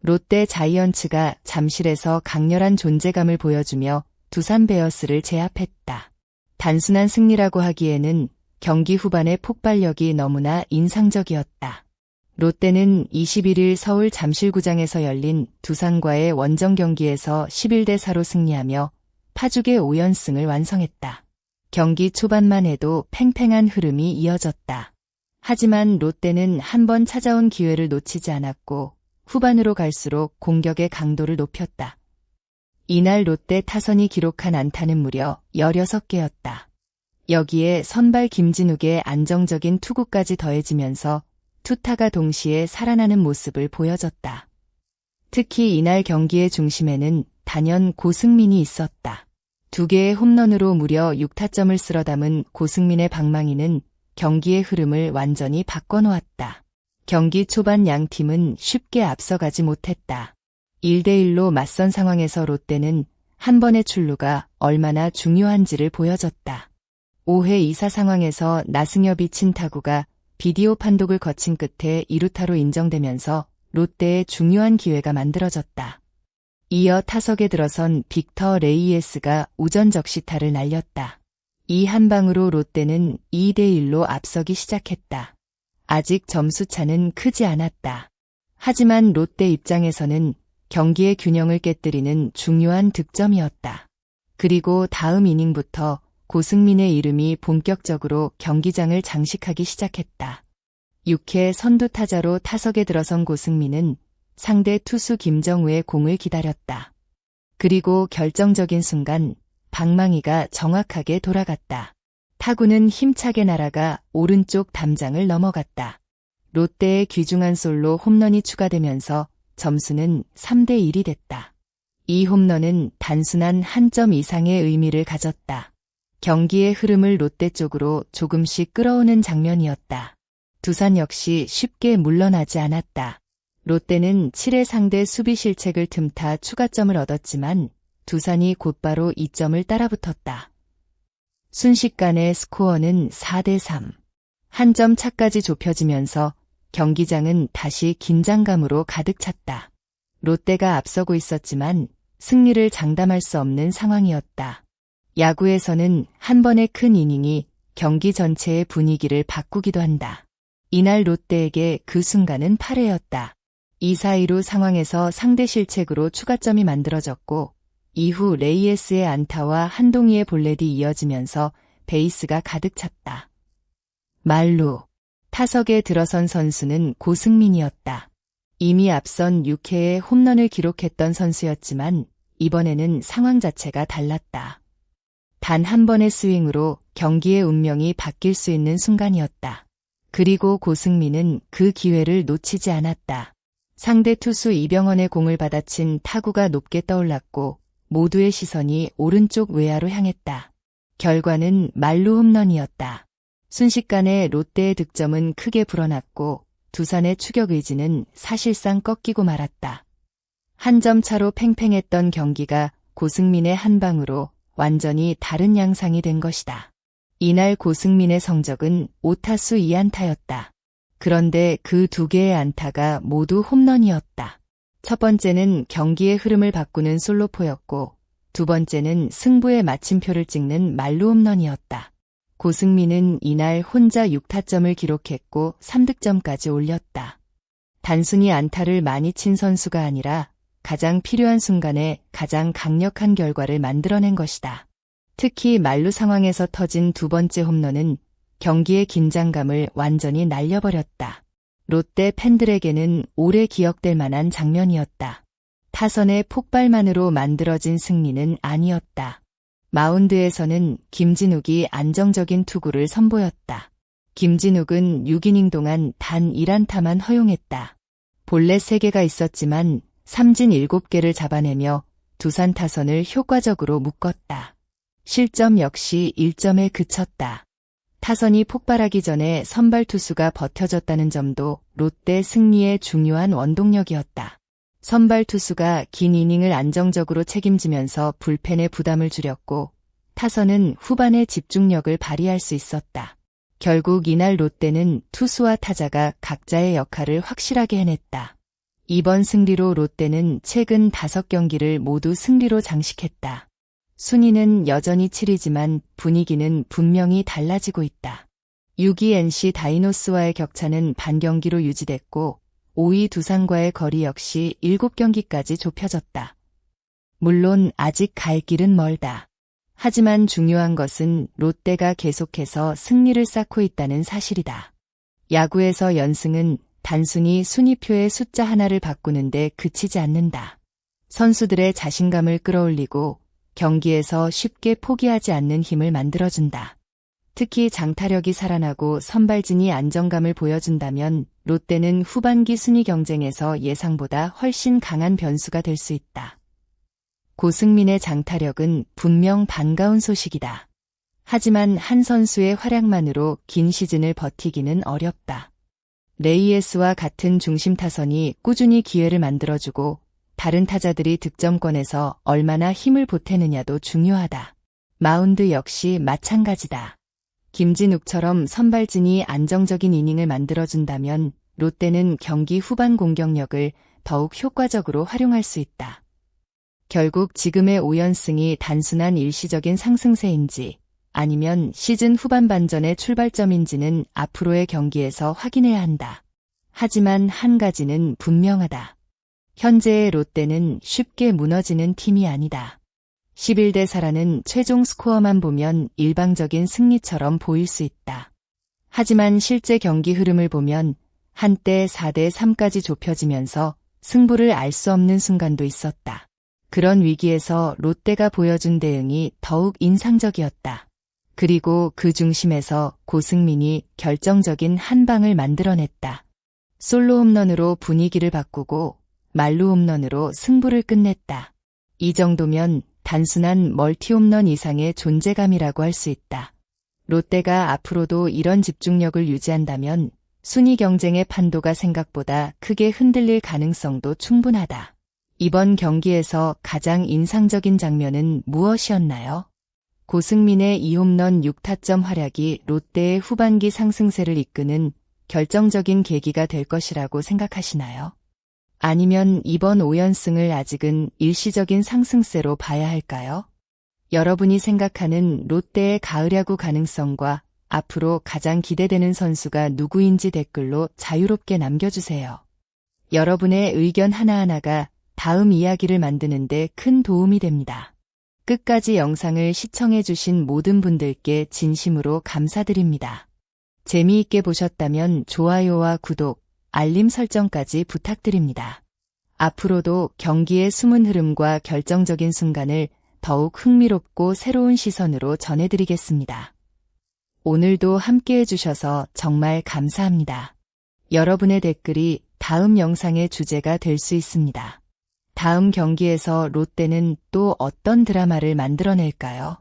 롯데 자이언츠가 잠실에서 강렬한 존재감을 보여주며 두산 베어스를 제압했다. 단순한 승리라고 하기에는 경기 후반의 폭발력이 너무나 인상적이었다. 롯데는 21일 서울 잠실구장에서 열린 두산과의 원정 경기에서 11대 4로 승리하며 파죽의 5연승을 완성했다. 경기 초반만 해도 팽팽한 흐름이 이어졌다. 하지만 롯데는 한 번 찾아온 기회를 놓치지 않았고 후반으로 갈수록 공격의 강도를 높였다. 이날 롯데 타선이 기록한 안타는 무려 16개였다. 여기에 선발 김진욱의 안정적인 투구까지 더해지면서 투타가 동시에 살아나는 모습을 보여줬다. 특히 이날 경기의 중심에는 단연 고승민이 있었다. 2개의 홈런으로 무려 6타점을 쓸어 담은 고승민의 방망이는 경기의 흐름을 완전히 바꿔놓았다. 경기 초반 양 팀은 쉽게 앞서가지 못했다. 1대1로 맞선 상황에서 롯데는 한 번의 출루가 얼마나 중요한지를 보여줬다. 5회 2사 상황에서 나승엽이 친 타구가 비디오 판독을 거친 끝에 2루타로 인정되면서 롯데의 중요한 기회가 만들어졌다. 이어 타석에 들어선 빅터 레이에스가 우전 적시타를 날렸다. 이 한 방으로 롯데는 2대1로 앞서기 시작했다. 아직 점수차는 크지 않았다. 하지만 롯데 입장에서는 경기의 균형을 깨뜨리는 중요한 득점이었다. 그리고 다음 이닝부터 고승민의 이름이 본격적으로 경기장을 장식하기 시작했다. 6회 선두 타자로 타석에 들어선 고승민은 상대 투수 김정우의 공을 기다렸다. 그리고 결정적인 순간 방망이가 정확하게 돌아갔다. 타구는 힘차게 날아가 오른쪽 담장을 넘어갔다. 롯데의 귀중한 솔로 홈런이 추가되면서 점수는 3대1이 됐다. 이 홈런은 단순한 한 점 이상의 의미를 가졌다. 경기의 흐름을 롯데 쪽으로 조금씩 끌어오는 장면이었다. 두산 역시 쉽게 물러나지 않았다. 롯데는 7회 상대 수비 실책을 틈타 추가점을 얻었지만 두산이 곧바로 2점을 따라붙었다. 순식간에 스코어는 4대3. 한 점 차까지 좁혀지면서 경기장은 다시 긴장감으로 가득 찼다. 롯데가 앞서고 있었지만 승리를 장담할 수 없는 상황이었다. 야구에서는 한 번의 큰 이닝이 경기 전체의 분위기를 바꾸기도 한다. 이날 롯데에게 그 순간은 8회였다. 2사2루 상황에서 상대 실책으로 추가점이 만들어졌고 이후 레이에스의 안타와 한동희의 볼넷이 이어지면서 베이스가 가득 찼다. 말루. 타석에 들어선 선수는 고승민이었다. 이미 앞선 6회에 홈런을 기록했던 선수였지만 이번에는 상황 자체가 달랐다. 단 한 번의 스윙으로 경기의 운명이 바뀔 수 있는 순간이었다. 그리고 고승민은 그 기회를 놓치지 않았다. 상대 투수 이병헌의 공을 받아친 타구가 높게 떠올랐고 모두의 시선이 오른쪽 외야로 향했다. 결과는 말루 홈런이었다. 순식간에 롯데의 득점은 크게 불어났고 두산의 추격 의지는 사실상 꺾이고 말았다. 한 점 차로 팽팽했던 경기가 고승민의 한 방으로 완전히 다른 양상이 된 것이다. 이날 고승민의 성적은 5타수 2안타였다. 그런데 그 2개의 안타가 모두 홈런이었다. 첫 번째는 경기의 흐름을 바꾸는 솔로포였고 두 번째는 승부의 마침표를 찍는 말루 홈런이었다. 고승민은 이날 혼자 6타점을 기록했고 3득점까지 올렸다. 단순히 안타를 많이 친 선수가 아니라 가장 필요한 순간에 가장 강력한 결과를 만들어낸 것이다. 특히 말루 상황에서 터진 두 번째 홈런은 경기의 긴장감을 완전히 날려버렸다. 롯데 팬들에게는 오래 기억될 만한 장면이었다. 타선의 폭발만으로 만들어진 승리는 아니었다. 마운드에서는 김진욱이 안정적인 투구를 선보였다. 김진욱은 6이닝 동안 단 1안타만 허용했다. 볼넷 3개가 있었지만 삼진 7개를 잡아내며 두산 타선을 효과적으로 묶었다. 실점 역시 1점에 그쳤다. 타선이 폭발하기 전에 선발 투수가 버텨줬다는 점도 롯데 승리의 중요한 원동력이었다. 선발 투수가 긴 이닝을 안정적으로 책임지면서 불펜에 부담을 줄였고 타선은 후반에 집중력을 발휘할 수 있었다. 결국 이날 롯데는 투수와 타자가 각자의 역할을 확실하게 해냈다. 이번 승리로 롯데는 최근 5경기를 모두 승리로 장식했다. 순위는 여전히 7위지만 분위기는 분명히 달라지고 있다. 6위 NC 다이노스와의 격차는 반경기로 유지됐고 5위 두산과의 거리 역시 7경기까지 좁혀졌다. 물론 아직 갈 길은 멀다. 하지만 중요한 것은 롯데가 계속해서 승리를 쌓고 있다는 사실이다. 야구에서 연승은 단순히 순위표의 숫자 하나를 바꾸는데 그치지 않는다. 선수들의 자신감을 끌어올리고 경기에서 쉽게 포기하지 않는 힘을 만들어준다. 특히 장타력이 살아나고 선발진이 안정감을 보여준다면 롯데는 후반기 순위 경쟁에서 예상보다 훨씬 강한 변수가 될 수 있다. 고승민의 장타력은 분명 반가운 소식이다. 하지만 한 선수의 활약만으로 긴 시즌을 버티기는 어렵다. 레이에스와 같은 중심 타선이 꾸준히 기회를 만들어주고 다른 타자들이 득점권에서 얼마나 힘을 보태느냐도 중요하다. 마운드 역시 마찬가지다. 김진욱처럼 선발진이 안정적인 이닝을 만들어준다면 롯데는 경기 후반 공격력을 더욱 효과적으로 활용할 수 있다. 결국 지금의 5연승이 단순한 일시적인 상승세인지 아니면 시즌 후반 반전의 출발점인지는 앞으로의 경기에서 확인해야 한다. 하지만 한 가지는 분명하다. 현재의 롯데는 쉽게 무너지는 팀이 아니다. 11대 4라는 최종 스코어만 보면 일방적인 승리처럼 보일 수 있다. 하지만 실제 경기 흐름을 보면 한때 4대 3까지 좁혀지면서 승부를 알 수 없는 순간도 있었다. 그런 위기에서 롯데가 보여준 대응이 더욱 인상적이었다. 그리고 그 중심에서 고승민이 결정적인 한 방을 만들어냈다. 솔로 홈런으로 분위기를 바꾸고 말루 홈런으로 승부를 끝냈다. 이 정도면 단순한 멀티 홈런 이상의 존재감이라고 할 수 있다. 롯데가 앞으로도 이런 집중력을 유지한다면 순위 경쟁의 판도가 생각보다 크게 흔들릴 가능성도 충분하다. 이번 경기에서 가장 인상적인 장면은 무엇이었나요? 고승민의 2홈런 6타점 활약이 롯데의 후반기 상승세를 이끄는 결정적인 계기가 될 것이라고 생각하시나요? 아니면 이번 5연승을 아직은 일시적인 상승세로 봐야 할까요? 여러분이 생각하는 롯데의 가을 야구 가능성과 앞으로 가장 기대되는 선수가 누구인지 댓글로 자유롭게 남겨주세요. 여러분의 의견 하나하나가 다음 이야기를 만드는 데 큰 도움이 됩니다. 끝까지 영상을 시청해주신 모든 분들께 진심으로 감사드립니다. 재미있게 보셨다면 좋아요와 구독, 알림 설정까지 부탁드립니다. 앞으로도 경기의 숨은 흐름과 결정적인 순간을 더욱 흥미롭고 새로운 시선으로 전해드리겠습니다. 오늘도 함께해 주셔서 정말 감사합니다. 여러분의 댓글이 다음 영상의 주제가 될 수 있습니다. 다음 경기에서 롯데는 또 어떤 드라마를 만들어낼까요?